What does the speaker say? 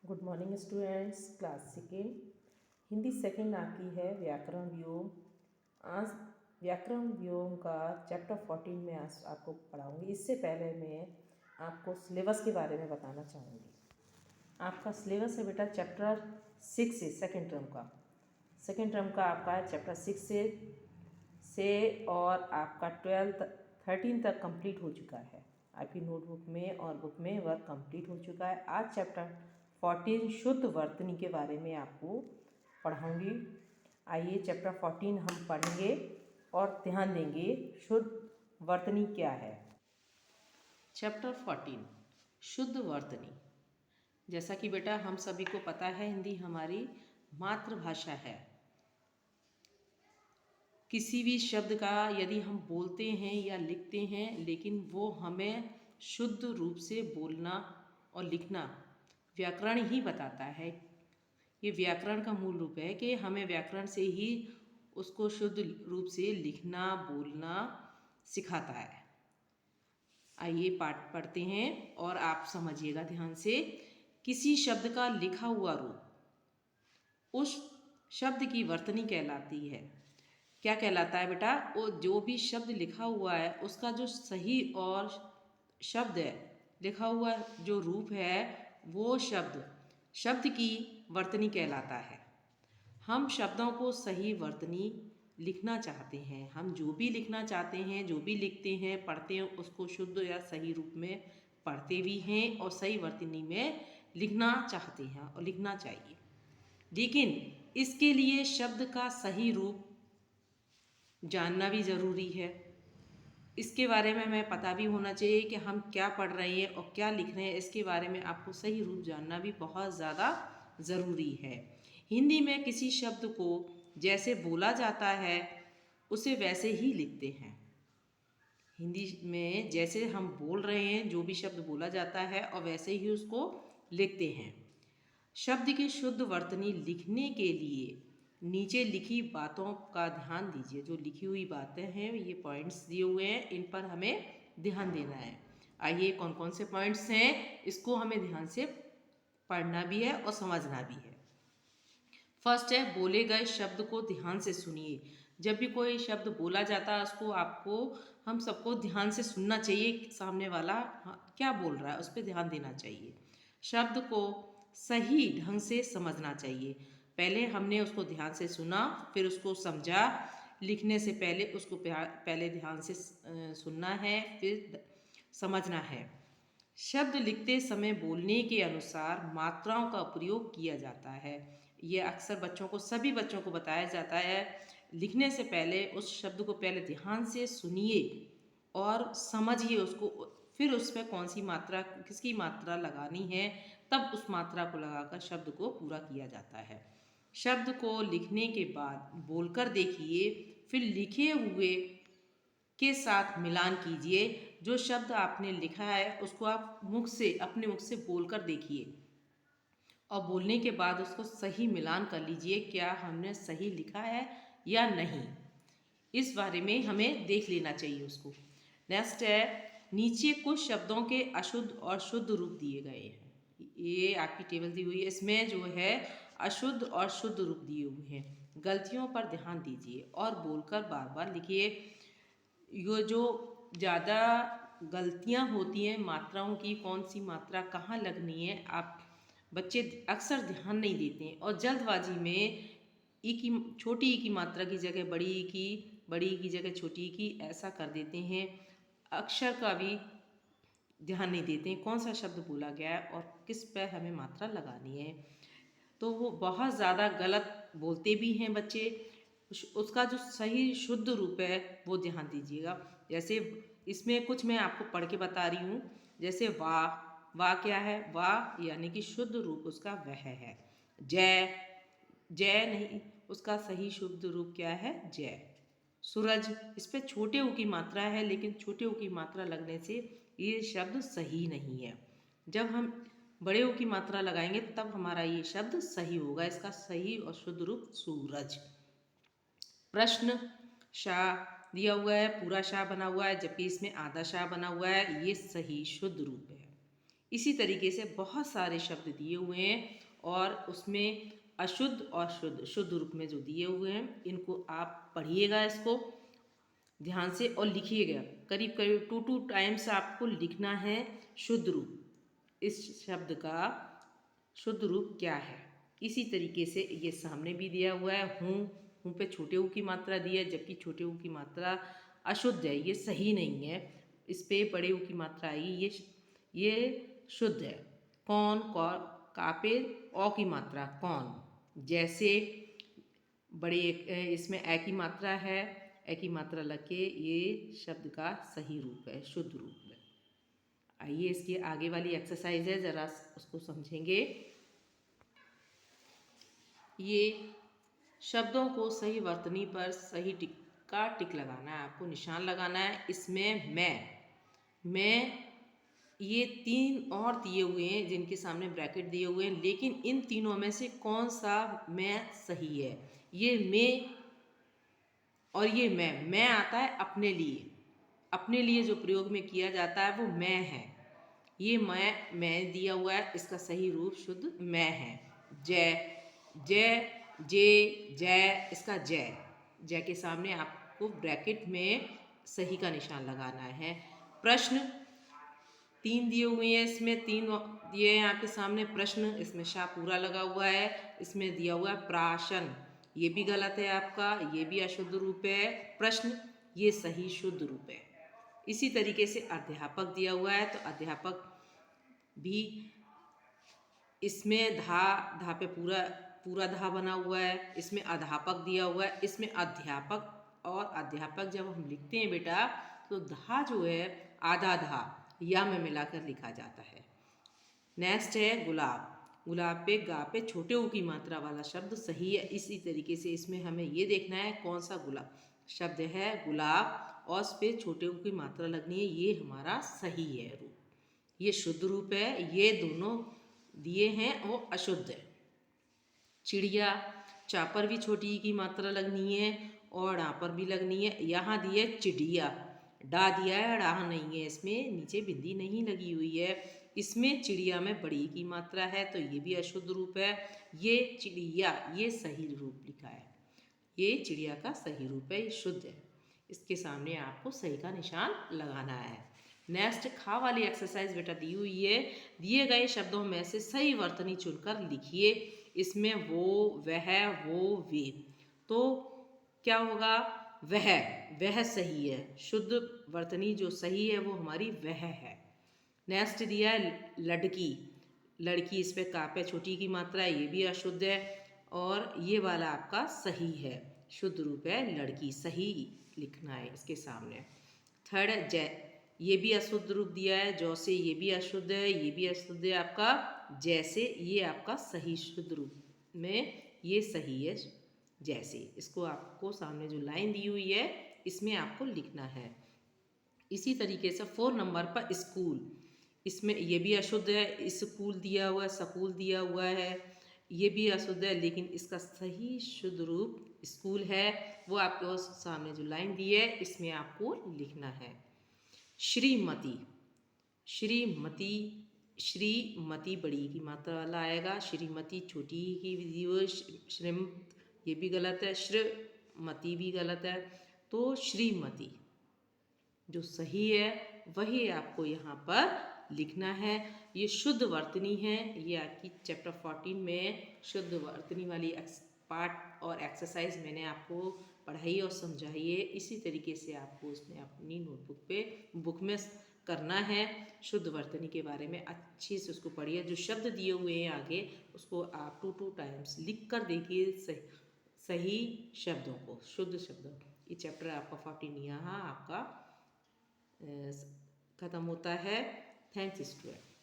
Good morning students. Class second Hindi second आपकी है व्याकरण व्योम। आज व्याकरण व्योम का चैप्टर 14 में आज आपको पढ़ाऊंगी। इससे पहले मैं आपको सिलेबस के बारे में बताना चाहूँगी। आपका सिलेबस है बेटा चैप्टर 6 से सेकेंड टर्म का आपका है चैप्टर 6 से और आपका 13 तक कंप्लीट हो चुका है। आपकी नोटबुक में और बुक में वर्क कंप्लीट हो चुका है। आज चैप्टर 14 शुद्ध वर्तनी के बारे में आपको पढ़ाऊंगी। आइए चैप्टर 14 हम पढ़ेंगे और ध्यान देंगे शुद्ध वर्तनी क्या है। चैप्टर 14 शुद्ध वर्तनी। जैसा कि बेटा हम सभी को पता है, हिंदी हमारी मातृभाषा है। किसी भी शब्द का यदि हम बोलते हैं या लिखते हैं, लेकिन वो हमें शुद्ध रूप से बोलना और लिखना व्याकरण ही बताता है। ये व्याकरण का मूल रूप है कि हमें व्याकरण से ही उसको शुद्ध रूप से लिखना बोलना सिखाता है। आइए पाठ पढ़ते हैं और आप समझिएगा ध्यान से। किसी शब्द का लिखा हुआ रूप उस शब्द की वर्तनी कहलाती है। क्या कहलाता है बेटा? वो जो भी शब्द लिखा हुआ है उसका जो सही और शब्द है, लिखा हुआ जो रूप है, वो शब्द की वर्तनी कहलाता है। हम शब्दों को सही वर्तनी लिखना चाहते हैं। हम जो भी लिखना चाहते हैं, जो भी लिखते हैं, पढ़ते हैं, उसको शुद्ध या सही रूप में पढ़ते भी हैं और सही वर्तनी में लिखना चाहते हैं और लिखना चाहिए। लेकिन इसके लिए शब्द का सही रूप जानना भी ज़रूरी है। इसके बारे में हमें पता भी होना चाहिए कि हम क्या पढ़ रहे हैं और क्या लिख रहे हैं। इसके बारे में आपको सही रूप जानना भी बहुत ज़्यादा ज़रूरी है। हिंदी में किसी शब्द को जैसे बोला जाता है उसे वैसे ही लिखते हैं। हिंदी में जैसे हम बोल रहे हैं, जो भी शब्द बोला जाता है और वैसे ही उसको लिखते हैं। शब्द की शुद्ध वर्तनी लिखने के लिए नीचे लिखी बातों का ध्यान दीजिए। जो लिखी हुई बातें हैं, ये पॉइंट्स दिए हुए हैं, इन पर हमें ध्यान देना है। आइए कौन कौन से पॉइंट्स हैं, इसको हमें ध्यान से पढ़ना भी है और समझना भी है। फर्स्ट है, बोले गए शब्द को ध्यान से सुनिए। जब भी कोई शब्द बोला जाता है उसको हम सबको ध्यान से सुनना चाहिए। सामने वाला क्या बोल रहा है उस पर ध्यान देना चाहिए। शब्द को सही ढंग से समझना चाहिए। पहले हमने उसको ध्यान से सुना, फिर उसको समझा। लिखने से पहले उसको पहले ध्यान से सुनना है, फिर समझना है। शब्द लिखते समय बोलने के अनुसार मात्राओं का प्रयोग किया जाता है। ये अक्सर सभी बच्चों को बताया जाता है। लिखने से पहले उस शब्द को पहले ध्यान से सुनिए और समझिए उसको, फिर उस पर कौन सी मात्रा, किसकी मात्रा लगानी है, तब उस मात्रा को लगाकर शब्द को पूरा किया जाता है। शब्द को लिखने के बाद बोलकर देखिए, फिर लिखे हुए के साथ मिलान कीजिए। जो शब्द आपने लिखा है उसको आप अपने मुख से बोलकर देखिए और बोलने के बाद उसको सही मिलान कर लीजिए, क्या हमने सही लिखा है या नहीं। इस बारे में हमें देख लेना चाहिए उसको। नेक्स्ट है, नीचे कुछ शब्दों के अशुद्ध और शुद्ध रूप दिए गए हैं। ये आपकी टेबल दी हुई है, इसमें जो है अशुद्ध और शुद्ध रूप दिए हुए हैं। गलतियों पर ध्यान दीजिए और बोलकर बार बार लिखिए। ये जो ज़्यादा गलतियाँ होती हैं मात्राओं की, कौन सी मात्रा कहाँ लगनी है, आप बच्चे अक्सर ध्यान नहीं देते हैं और जल्दबाजी में छोटी ई की मात्रा की जगह बड़ी ई की जगह छोटी ई की ऐसा कर देते हैं। अक्षर का भी ध्यान नहीं देते हैं कौन सा शब्द बोला गया है और किस पर हमें मात्रा लगानी है, तो वो बहुत ज़्यादा गलत बोलते भी हैं बच्चे। उसका जो सही शुद्ध रूप है वो ध्यान दीजिएगा। जैसे इसमें कुछ मैं आपको पढ़ के बता रही हूँ। जैसे वाह क्या है? वाह यानी कि शुद्ध रूप उसका वह है। जय नहीं, उसका सही शुद्ध रूप क्या है? जय। सूरज, इस पे छोटे ऊ की मात्रा है, लेकिन छोटे ऊ की मात्रा लगने से ये शब्द सही नहीं है। जब हम बड़े ऊ की मात्रा लगाएंगे तब हमारा ये शब्द सही होगा। इसका सही और शुद्ध रूप सूरज। प्रश्न, शाह दिया हुआ है, पूरा शाह बना हुआ है, जबकि इसमें आधा शाह बना हुआ है। ये सही शुद्ध रूप है। इसी तरीके से बहुत सारे शब्द दिए हुए हैं और उसमें अशुद्ध और शुद्ध शुद्ध रूप में जो दिए हुए हैं, इनको आप पढ़िएगा इसको ध्यान से और लिखिएगा। करीब करीब 2 टाइम्स आपको लिखना है शुद्ध रूप, इस शब्द का शुद्ध रूप क्या है। इसी तरीके से ये सामने भी दिया हुआ है, हूँ पे छोटे ऊ की मात्रा दी है, जबकि छोटे ऊ की मात्रा अशुद्ध है, ये सही नहीं है। इस पे बड़े ऊ की मात्रा आएगी, ये शुद्ध है। कौन का पे औ की मात्रा कौन, जैसे बड़े इसमें ए की मात्रा है, ए की मात्रा लगे, ये शब्द का सही रूप है, शुद्ध रूप है। आइए इसकी आगे वाली एक्सरसाइज है, ज़रा उसको समझेंगे। ये शब्दों को सही वर्तनी पर सही टिक लगाना है, आपको निशान लगाना है। इसमें मैं ये 3 और दिए हुए हैं जिनके सामने ब्रैकेट दिए हुए हैं, लेकिन इन तीनों में से कौन सा मैं सही है। ये मैं और ये मैं आता है अपने लिए जो प्रयोग में किया जाता है वो मैं है। ये मैं दिया हुआ है, इसका सही रूप शुद्ध मैं है। जय जय जे जय, इसका जय के सामने आपको ब्रैकेट में सही का निशान लगाना है। प्रश्न 3 दिए हुए हैं, इसमें 3 दिए हैं आपके सामने प्रश्न, इसमें शाह पूरा लगा हुआ है। इसमें दिया हुआ है प्राशन, ये भी गलत है आपका, ये भी अशुद्ध रूप है। प्रश्न ये सही शुद्ध रूप है। इसी तरीके से अध्यापक दिया हुआ है, तो अध्यापक भी इसमें धा पे पूरा धा बना हुआ है। इसमें अध्यापक दिया हुआ है, इसमें अध्यापक और अध्यापक जब हम लिखते हैं बेटा, तो धा जो है आधा धा या में मिलाकर लिखा जाता है। नेक्स्ट है गुलाब पे गा पे छोटे ऊ की मात्रा वाला शब्द सही है। इसी तरीके से इसमें हमें ये देखना है कौन सा गुलाब शब्द है, गुलाब और उस पे छोटे ऊ की मात्रा लगनी है, ये हमारा सही है रूप, ये शुद्ध रूप है। ये दोनों दिए हैं वो अशुद्ध है। चिड़िया चा पर भी छोटी ई की मात्रा लगनी है और डा पर भी लगनी है। यहाँ दिए चिड़िया, डा दिया है, डाह नहीं है, इसमें नीचे बिंदी नहीं लगी हुई है। इसमें चिड़िया में बड़ी की मात्रा है, तो ये भी अशुद्ध रूप है। ये चिड़िया ये सही रूप लिखा है, ये चिड़िया का सही रूप है, ये शुद्ध है। इसके सामने आपको सही का निशान लगाना है। नेक्स्ट खा वाली एक्सरसाइज बेटा दी हुई है। दिए गए शब्दों में से सही वर्तनी चुनकर लिखिए। इसमें वो वह वो वे, तो क्या होगा, वह सही है, शुद्ध वर्तनी जो सही है वो हमारी वह है। नेक्स्ट दिया है लड़की, इस पे का पे छोटी की मात्रा है, ये भी अशुद्ध है और ये वाला आपका सही है, शुद्ध रूप है लड़की, सही लिखना है इसके सामने। थर्ड ये भी अशुद्ध रूप दिया है, जौ से ये भी अशुद्ध है, ये भी अशुद्ध है आपका जैसे, ये आपका सही शुद्ध रूप में ये सही है जैसे। इसको आपको सामने जो लाइन दी हुई है इसमें आपको लिखना है। इसी तरीके से 4 नंबर पर स्कूल, इसमें ये भी अशुद्ध है, स्कूल दिया हुआ है, सकूल दिया हुआ है, ये भी अशुद्ध है, लेकिन इसका सही शुद्ध रूप स्कूल है, वो आपको सामने जो लाइन दी है इसमें आपको लिखना है। श्रीमती बड़ी की मात्रा वाला आएगा, श्रीमती छोटी की दी हुई, श्रीमत ये भी गलत है, श्रीमती भी गलत है, तो श्रीमती जो सही है वही आपको यहाँ पर लिखना है। ये शुद्ध वर्तनी है, ये आपकी चैप्टर 14 में शुद्ध वर्तनी वाली पार्ट और एक्सरसाइज मैंने आपको पढ़ाई और समझाई है। इसी तरीके से आपको उसमें अपनी नोटबुक पे बुक में करना है। शुद्ध वर्तनी के बारे में अच्छी से उसको पढ़िए, जो शब्द दिए हुए हैं आगे उसको आप 2 टाइम्स लिख कर देखिए, सही शब्दों को, शुद्ध शब्दों। ये चैप्टर आपका 14 यहाँ आपका ख़त्म होता है। Thanks student.